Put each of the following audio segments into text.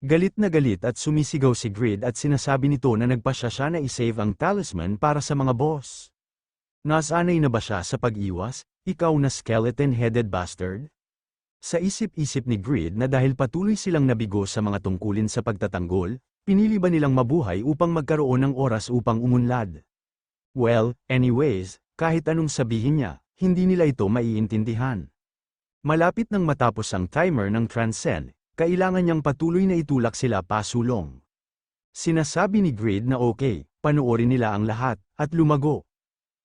Galit na galit at sumisigaw si Grid at sinasabi nito na nagpasya siya na isave ang talisman para sa mga boss. Nasanay na ba siya sa pag-iwas, ikaw na skeleton-headed bastard? Sa isip-isip ni Grid na dahil patuloy silang nabigo sa mga tungkulin sa pagtatanggol, pinili ba nilang mabuhay upang magkaroon ng oras upang umunlad? Well, anyways, kahit anong sabihin niya, hindi nila ito maiintindihan. Malapit nang matapos ang timer ng Transcend, kailangan niyang patuloy na itulak sila pasulong. Sinasabi ni Grid na okay, panoorin nila ang lahat, at lumago.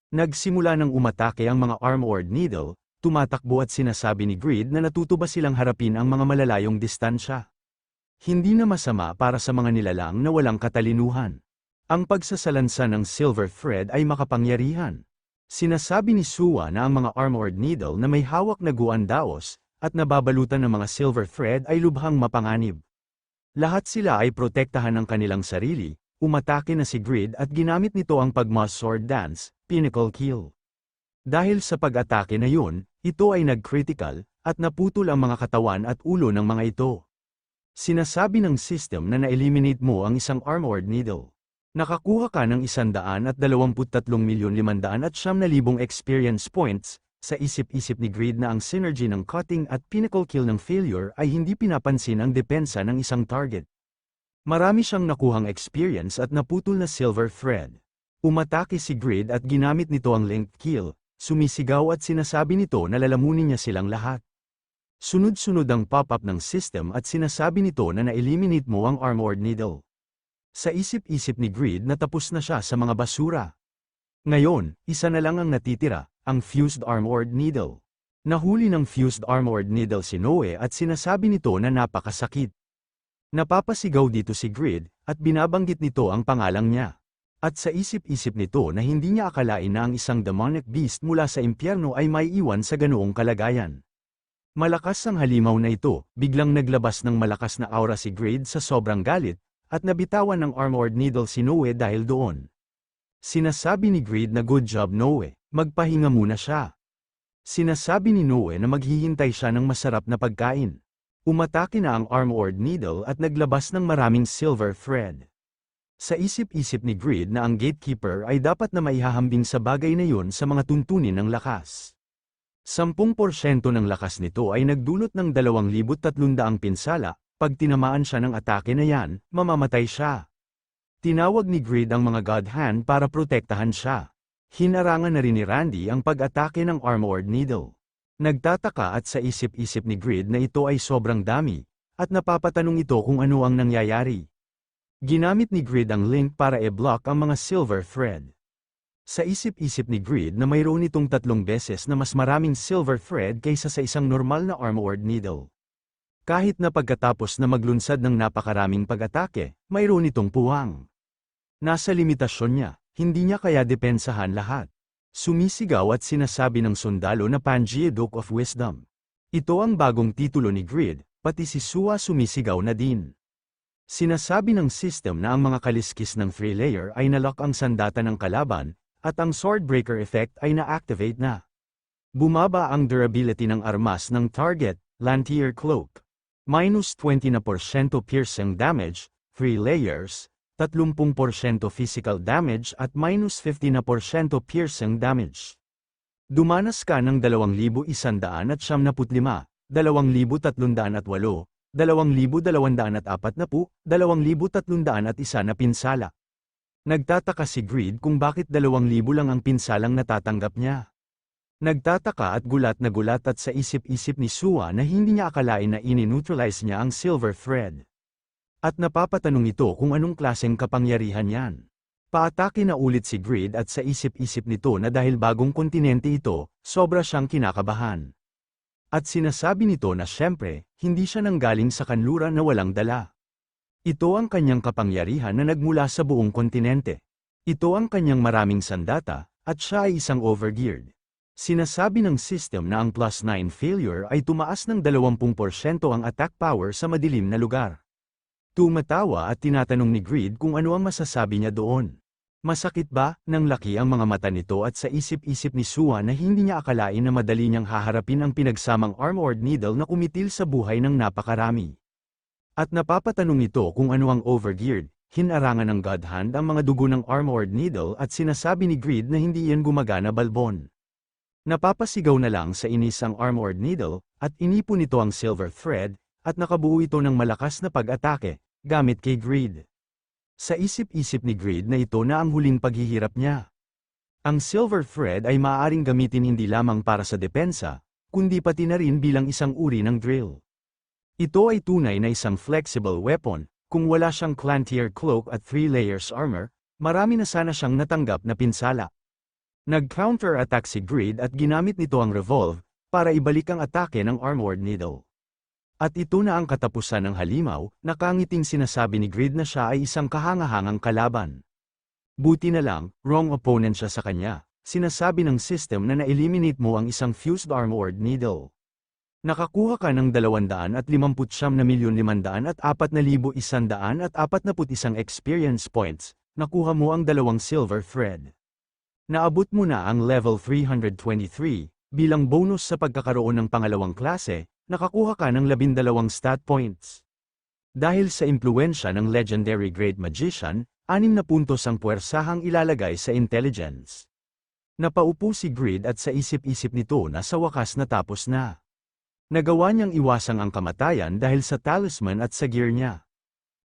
Nagsimula nang umatake ang mga Armored Needle, tumatakbo at sinasabi ni Grid na natuto ba silang harapin ang mga malalayong distansya. Hindi na masama para sa mga nilalang na walang katalinuhan. Ang pagsasalansa ng Silver Thread ay makapangyarihan. Sinasabi ni Suwa na ang mga Armored Needle na may hawak na guandaos, at nababalutan ng mga Silver Thread ay lubhang mapanganib. Lahat sila ay protektahan ng kanilang sarili, umatake na si Grid at ginamit nito ang Pagma's Sword Dance, Pinnacle Kill. Dahil sa pag-atake na yun, ito ay nag-critical, at naputol ang mga katawan at ulo ng mga ito. Sinasabi ng system na na-eliminate mo ang isang Armored Needle. Nakakuha ka ng 123,500,000 experience points. Sa isip-isip ni Grid na ang synergy ng cutting at pinnacle kill ng failure ay hindi pinapansin ang depensa ng isang target. Marami siyang nakuhang experience at naputol na Silver Thread. Umatake si Grid at ginamit nito ang linked kill, sumisigaw at sinasabi nito na lalamunin niya silang lahat. Sunod-sunod ang pop-up ng system at sinasabi nito na na-eliminate mo ang Armored Needle. Sa isip-isip ni Grid na tapos na siya sa mga basura. Ngayon, isa na lang ang natitira, ang Fused Armored Needle. Nahuli ng Fused Armored Needle si Noe at sinasabi nito na napakasakit. Napapasigaw dito si Grid, at binabanggit nito ang pangalang niya. At sa isip-isip nito na hindi niya akalain na ang isang demonic beast mula sa impyerno ay may iwan sa ganoong kalagayan. Malakas ang halimaw na ito, biglang naglabas ng malakas na aura si Grid sa sobrang galit, at nabitawan ng Armored Needle si Noe dahil doon. Sinasabi ni Grid na good job Noe, magpahinga muna siya. Sinasabi ni Noe na maghihintay siya ng masarap na pagkain. Umatake na ang Armored Needle at naglabas ng maraming Silver Thread. Sa isip-isip ni Grid na ang Gatekeeper ay dapat na maihahambing sa bagay na yun sa mga tuntunin ng lakas. 10% ng lakas nito ay nagdulot ng 2,300 pinsala, pag tinamaan siya ng atake na yan, mamamatay siya. Tinawag ni Grid ang mga God Hand para protektahan siya. Hinarangan na rin ni Randy ang pag-atake ng Armored Needle. Nagtataka at sa isip-isip ni Grid na ito ay sobrang dami, at napapatanong ito kung ano ang nangyayari. Ginamit ni Grid ang link para i-block ang mga Silver Thread. Sa isip-isip ni Grid na mayroon itong 3 beses na mas maraming Silver Thread kaysa sa isang normal na Armored Needle. Kahit na pagkatapos na maglunsad ng napakaraming pag-atake, mayroon itong puwang. Nasa limitasyon niya, hindi niya kaya depensahan lahat. Sumisigaw at sinasabi ng sundalo na Pangaea Duke of Wisdom. Ito ang bagong titulo ni Grid, pati si Suwa sumisigaw na din. Sinasabi ng system na ang mga kaliskis ng 3-layer ay nalock ang sandata ng kalaban, at ang Swordbreaker effect ay na-activate na. Bumaba ang durability ng armas ng target, Lantier Cloak. Minus 20% piercing damage, 3 layers, 30% physical damage at minus 15% piercing damage. Dumanas ka ng 2,195, 2,308, 2,240, 2,301 na pinsala. Nagtataka si Grid kung bakit 2,000 lang ang pinsalang natatanggap niya. Nagtataka at gulat at sa isip-isip ni Suwa na hindi niya akalain na ini-neutralize niya ang Silver Thread. At napapatanong ito kung anong klaseng kapangyarihan yan. Paatake na ulit si Grid at sa isip-isip nito na dahil bagong kontinente ito, sobra siyang kinakabahan. At sinasabi nito na syempre, hindi siya nanggaling sa kanluran na walang dala. Ito ang kanyang kapangyarihan na nagmula sa buong kontinente. Ito ang kanyang maraming sandata, at siya ay isang overgeared. Sinasabi ng system na ang +9 failure ay tumaas ng 20% ang attack power sa madilim na lugar. Tumatawa at tinatanong ni Grid kung ano ang masasabi niya doon. Masakit ba, nang laki ang mga mata nito at sa isip-isip ni Suwa na hindi niya akalain na madali niyang haharapin ang pinagsamang Armored Needle na kumitil sa buhay ng napakarami. At napapatanong ito kung ano ang overgeared. Hinarangan ng God Hand ang mga dugo ng Armored Needle at sinasabi ni Greed na hindi yan gumagana balbon. Napapasigaw na lang sa inis ang Armored Needle, at inipon nito ang Silver Thread, at nakabuo ito ng malakas na pag-atake, gamit kay Greed. Sa isip-isip ni Greed na ito na ang huling paghihirap niya. Ang Silver Thread ay maaaring gamitin hindi lamang para sa depensa, kundi pati na rin bilang isang uri ng drill. Ito ay tunay na isang flexible weapon. Kung wala siyang Clantier Cloak at 3 layers armor, marami na sana siyang natanggap na pinsala. Nag-counter-attack si Greed at ginamit nito ang Revolve, para ibalik ang atake ng Armored Needle. At ito na ang katapusan ng halimaw, nakangiting sinasabi ni Greed na siya ay isang kahangahangang kalaban. Buti na lang, wrong opponent siya sa kanya, sinasabi ng system na na-eliminate mo ang isang fused Armored Needle. Nakakuha ka ng 259,504,141 experience points, nakuha mo ang 2 silver thread. Naabot mo na ang level 323, bilang bonus sa pagkakaroon ng pangalawang klase, nakakuha ka ng 12 stat points. Dahil sa impluensya ng Legendary Great Magician, 6 na puntos ang puwersahang ilalagay sa intelligence. Napaupo si Greed at sa isip-isip nito na sa wakas natapos na. Nagawa niyang iwasang ang kamatayan dahil sa talisman at sa gear niya.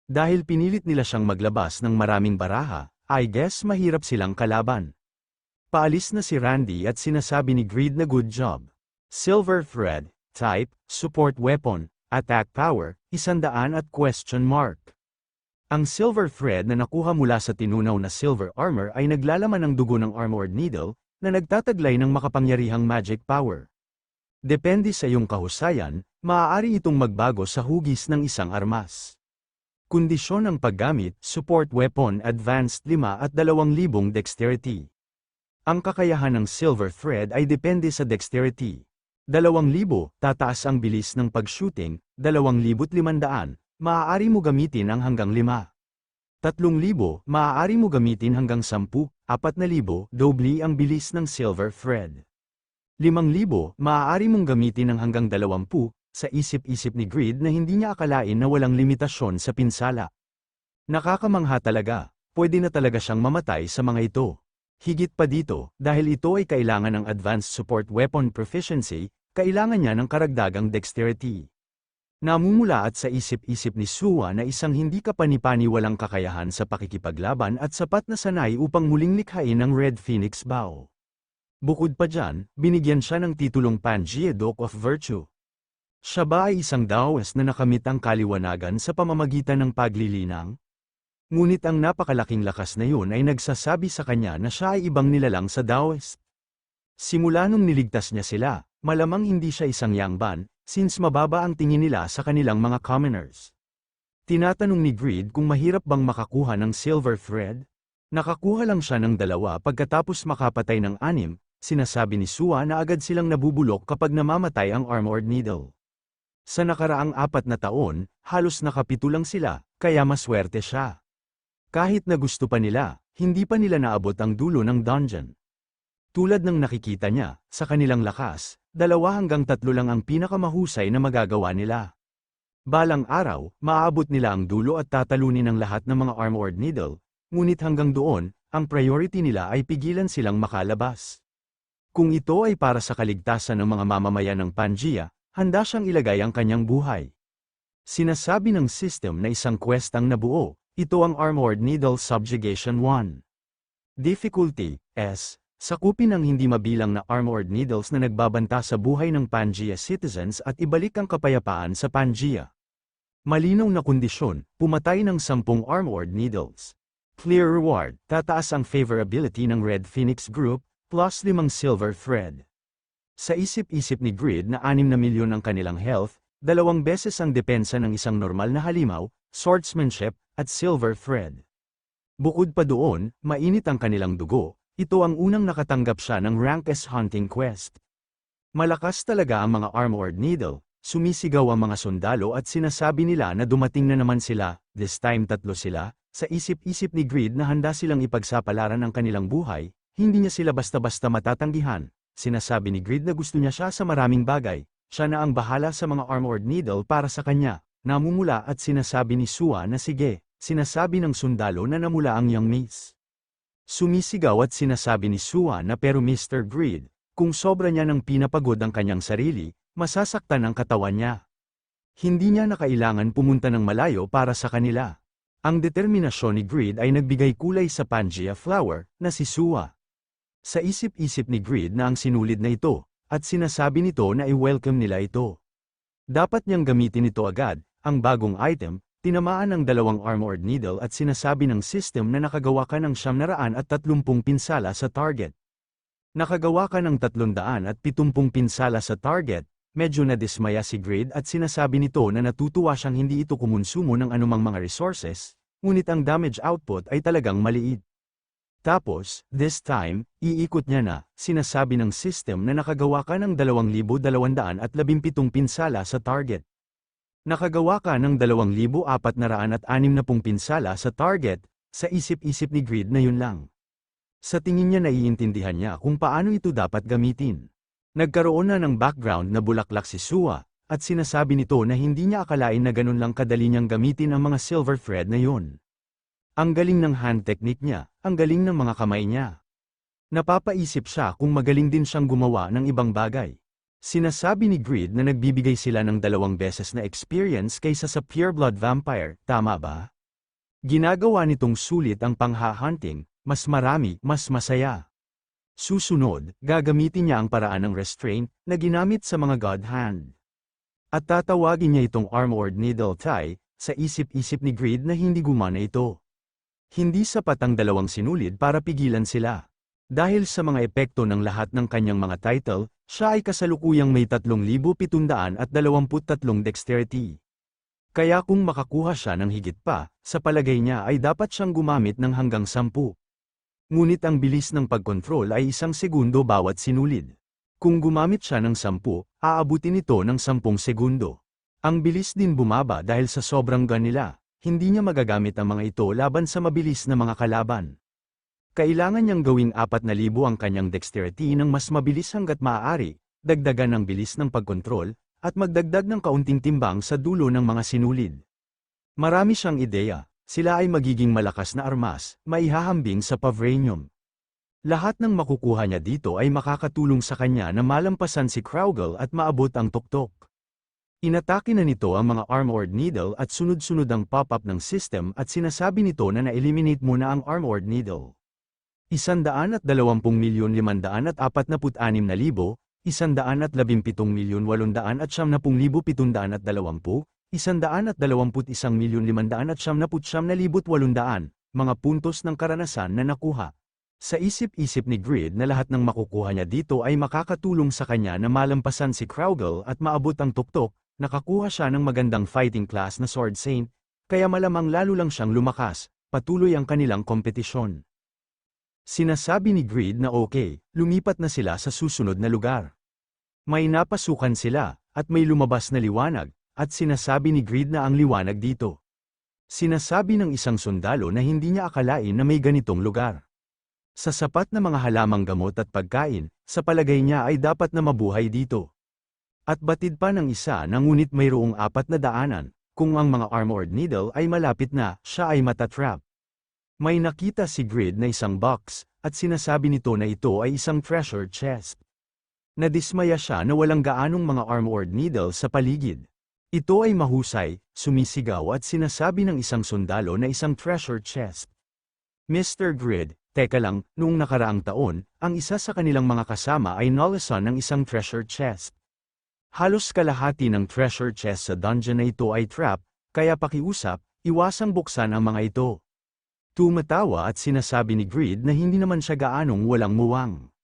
Dahil pinilit nila siyang maglabas ng maraming baraha, I guess mahirap silang kalaban. Paalis na si Randy at sinasabi ni Greed na good job. Silver Thread, Type, Support Weapon, Attack Power, 100 at question mark. Ang Silver Thread na nakuha mula sa tinunaw na Silver Armor ay naglalaman ng dugo ng Armored Needle, na nagtataglay ng makapangyarihang magic power. Depende sa iyong kahusayan, maaari itong magbago sa hugis ng isang armas. Kondisyon ng paggamit, Support Weapon Advanced 5 at 2,000 Dexterity. Ang kakayahan ng Silver Thread ay depende sa Dexterity. 2,000, tataas ang bilis ng pag-shooting, 2,500, maaari mo gamitin ang hanggang 5. 3,000, maaari mo gamitin hanggang 10, 4,000, doble ang bilis ng Silver Thread. 5,000, maaari mong gamitin ng hanggang 20, sa isip-isip ni Greed na hindi niya akalain na walang limitasyon sa pinsala. Nakakamangha talaga, pwede na talaga siyang mamatay sa mga ito. Higit pa dito, dahil ito ay kailangan ng Advanced Support Weapon Proficiency, kailangan niya ng karagdagang Dexterity. Namumula at sa isip-isip ni Suwa na isang hindi kapani-paniwalang kakayahan sa pakikipaglaban at sapat na sanay upang muling likhain ang Red Phoenix Bow. Bukod pa dyan, binigyan siya ng titulong Pangaea Dock of Virtue. Siya ba ay isang Daoist na nakamit ang kaliwanagan sa pamamagitan ng paglilinang? Ngunit ang napakalaking lakas na yun ay nagsasabi sa kanya na siya ay ibang nilalang sa Daoist. Simula nung niligtas niya sila, malamang hindi siya isang Yangban, since mababa ang tingin nila sa kanilang mga commoners. Tinatanong ni Greed kung mahirap bang makakuha ng Silver Thread? Nakakuha lang siya ng 2 pagkatapos makapatay ng 6. Sinasabi ni Suwa na agad silang nabubulok kapag namamatay ang Armored Needle. Sa nakaraang 4 na taon, halos nakapito lang sila, kaya maswerte siya. Kahit na gusto pa nila, hindi pa nila naabot ang dulo ng dungeon. Tulad ng nakikita niya, sa kanilang lakas, 2 hanggang 3 lang ang pinakamahusay na magagawa nila. Balang araw, maaabot nila ang dulo at tatalunin ang lahat ng mga Armored Needle, ngunit hanggang doon, ang priority nila ay pigilan silang makalabas. Kung ito ay para sa kaligtasan ng mga mamamayan ng Pangaea, handa siyang ilagay ang kanyang buhay. Sinasabi ng system na isang quest ang nabuo, ito ang Armored Needle Subjugation 1. Difficulty, S. Sakupin ang hindi mabilang na Armored Needles na nagbabanta sa buhay ng Pangaea citizens at ibalik ang kapayapaan sa Pangaea. Malinaw na kondisyon, pumatay ng 10 Armored Needles. Clear reward, tataas ang favorability ng Red Phoenix Group, plus 5 silver thread. Sa isip-isip ni Greed na 6 na milyon ang kanilang health, 2 beses ang depensa ng isang normal na halimaw, swordsmanship, at silver thread. Bukod pa doon, mainit ang kanilang dugo, ito ang unang nakatanggap siya ng rank S hunting quest. Malakas talaga ang mga Armored Needle, sumisigaw ang mga sundalo at sinasabi nila na dumating na naman sila, this time 3 sila, sa isip-isip ni Greed na handa silang ipagsapalaran ang kanilang buhay. Hindi niya sila basta-basta matatanggihan. Sinasabi ni Greed na gusto niya siya sa maraming bagay. Siya na ang bahala sa mga Armored Needle para sa kanya. namumula at sinasabi ni Sua na sige, sinasabi ng sundalo na namula ang young miss. Sumisigaw at sinasabi ni Sua na pero Mr. Greed, kung sobra niya ng pinapagod ang kanyang sarili, masasaktan ang katawan niya. Hindi niya na kailangan pumunta ng malayo para sa kanila. Ang determinasyon ni Greed ay nagbigay kulay sa Pangea flower, na si Sua. Sa isip-isip ni Greed na ang sinulid na ito, at sinasabi nito na i-welcome nila ito. Dapat niyang gamitin ito agad, ang bagong item, tinamaan ng 2 armored needle at sinasabi ng system na nakagawa ka ng 930 pinsala sa target. Nakagawa ka ng 370 pinsala sa target, medyo nadismaya si Greed at sinasabi nito na natutuwa siyang hindi ito kumonsumo ng anumang mga resources, ngunit ang damage output ay talagang maliit. Tapos, this time, iikot niya na, sinasabi ng system na nakagawa ka ng 2,217 pinsala sa target. Nakagawa ka ng 2,460 pinsala sa target, sa isip-isip ni Greed na yun lang. Sa tingin niya naiintindihan niya kung paano ito dapat gamitin. Nagkaroon na ng background na bulaklak si Sua, at sinasabi nito na hindi niya akalain na ganun lang kadali niyang gamitin ang mga silver thread na yun. Ang galing ng hand technique niya, ang galing ng mga kamay niya. Napapaisip siya kung magaling din siyang gumawa ng ibang bagay. Sinasabi ni Greed na nagbibigay sila ng 2 beses na experience kaysa sa pureblood vampire, tama ba? Ginagawa nitong sulit ang pangha-hunting, mas marami, mas masaya. Susunod, gagamitin niya ang paraan ng restraint na ginamit sa mga god hand. At tatawagin niya itong armored needle tie, sa isip-isip ni Greed na hindi gumana ito. Hindi sapat ang 2 sinulid para pigilan sila. Dahil sa mga epekto ng lahat ng kanyang mga title, siya ay kasalukuyang may 3,723 dexterity. Kaya kung makakuha siya ng higit pa, sa palagay niya ay dapat siyang gumamit ng hanggang 10. Ngunit ang bilis ng pagkontrol ay 1 segundo bawat sinulid. Kung gumamit siya ng 10, aabutin ito ng 10 segundo. Ang bilis din bumaba dahil sa sobrang gun nila, hindi niya magagamit ang mga ito laban sa mabilis na mga kalaban. Kailangan niyang gawing 4,000 ang kanyang dexterity ng mas mabilis hanggat maaari, dagdagan ang bilis ng pagkontrol, at magdagdag ng kaunting timbang sa dulo ng mga sinulid. Marami siyang ideya. Sila ay magiging malakas na armas, maihahambing sa Pavranium. Lahat ng makukuha niya dito ay makakatulong sa kanya na malampasan si Kraugle at maabot ang tuktok. Inatake na nito ang mga armored needle at sunod-sunod ang pop-up ng system at sinasabi nito na na-eliminate muna ang armored needle. 120,546,000, 117,890,720, 121,599,800, mga puntos ng karanasan na nakuha. Sa isip-isip ni Greed na lahat ng makukuha niya dito ay makakatulong sa kanya na malampasan si Kraugle at maabot ang tuktok, nakakuha siya ng magandang fighting class na Sword Saint, kaya malamang lalo lang siyang lumakas, patuloy ang kanilang kompetisyon. Sinasabi ni Greed na okay, lumipat na sila sa susunod na lugar. May napasukan sila, at may lumabas na liwanag, at sinasabi ni Greed na ang liwanag dito. Sinasabi ng isang sundalo na hindi niya akalain na may ganitong lugar. Sa sapat na mga halamang gamot at pagkain, sa palagay niya ay dapat na mabuhay dito. At batid pa ng isa na ngunit mayroong 4 na daanan, kung ang mga armored needle ay malapit na, siya ay matatrap. May nakita si Greed na isang box, at sinasabi nito na ito ay isang treasure chest. Nadismaya siya na walang gaanong mga armored needle sa paligid. Ito ay mahusay, sumisigaw at sinasabi ng isang sundalo na isang treasure chest. Mr. Greed, teka lang, noong nakaraang taon, ang isa sa kanilang mga kasama ay nalasan ng isang treasure chest. Halos kalahati ng treasure chest sa dungeon na ito ay trap, kaya pakiusap, iwasang buksan ang mga ito. Tumatawa at sinasabi ni Greed na hindi naman siya gaanong walang muwang.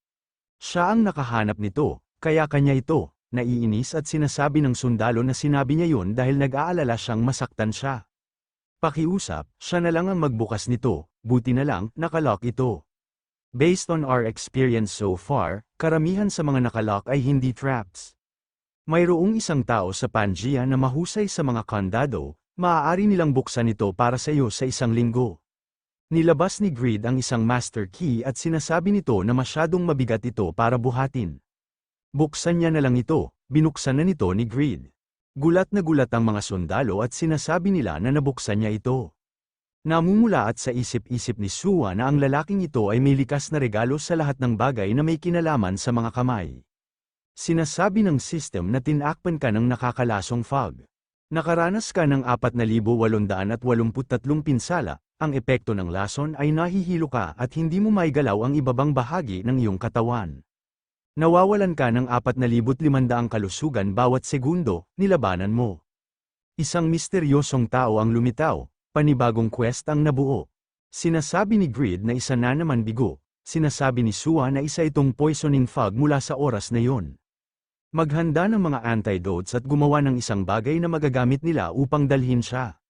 Siya ang nakahanap nito, kaya kanya ito. Naiinis at sinasabi ng sundalo na sinabi niya yun dahil nag-aalala siyang masaktan siya. Pakiusap, siya na lang ang magbukas nito, buti na lang, nakalock ito. Based on our experience so far, karamihan sa mga nakalock ay hindi traps. Mayroong isang tao sa Pangea na mahusay sa mga kandado, maaari nilang buksan ito para sa iyo sa 1 linggo. Nilabas ni Greed ang isang master key at sinasabi nito na masyadong mabigat ito para buhatin. Buksan niya na lang ito, binuksan na nito ni Greed. Gulat na gulat ang mga sundalo at sinasabi nila na nabuksan niya ito. Namumula at sa isip-isip ni Sua na ang lalaking ito ay may likas na regalo sa lahat ng bagay na may kinalaman sa mga kamay. Sinasabi ng system na tinakpan ka ng nakakalasong fog. Nakaranas ka ng 4,883 pinsala, ang epekto ng lason ay nahihilo ka at hindi mo maigalaw ang ibabang bahagi ng iyong katawan. Nawawalan ka ng 4,500 kalusugan bawat segundo, nilabanan mo. Isang misteryosong tao ang lumitaw. Panibagong quest ang nabuo. Sinasabi ni Grid na isa na naman bigo, sinasabi ni Sua na isa itong poisoning fog mula sa oras na yon. Maghanda ng mga antidotes at gumawa ng isang bagay na magagamit nila upang dalhin siya.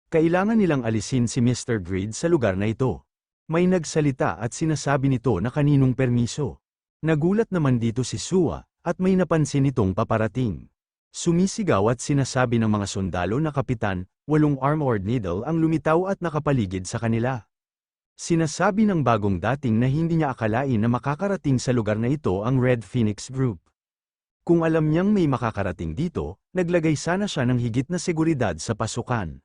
Kailangan nilang alisin si Mr. Grid sa lugar na ito. May nagsalita at sinasabi nito na kaninong permiso. Nagulat naman dito si Sua, at may napansin itong paparating. Sumisigaw at sinasabi ng mga sundalo na kapitan, 8 armored needle ang lumitaw at nakapaligid sa kanila. Sinasabi ng bagong dating na hindi niya akalain na makakarating sa lugar na ito ang Red Phoenix Group. Kung alam niyang may makakarating dito, naglagay sana siya ng higit na seguridad sa pasukan.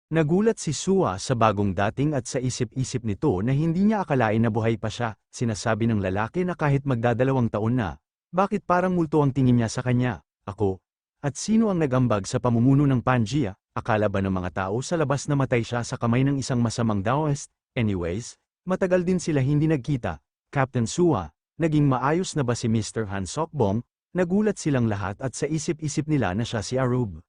Nagulat si Sua sa bagong dating at sa isip-isip nito na hindi niya akalain na buhay pa siya. Sinasabi ng lalaki na kahit magdadalawang taon na, bakit parang multo ang tingin niya sa kanya? Ako? At sino ang nagambag sa pamumuno ng Pangaea? Akala ba ng mga tao sa labas na matay siya sa kamay ng isang masamang Daoist? Anyways, matagal din sila hindi nagkita. Captain Sua, naging maayos na ba si Mr. Han Sokbong? Nagulat silang lahat at sa isip-isip nila na siya si Arub.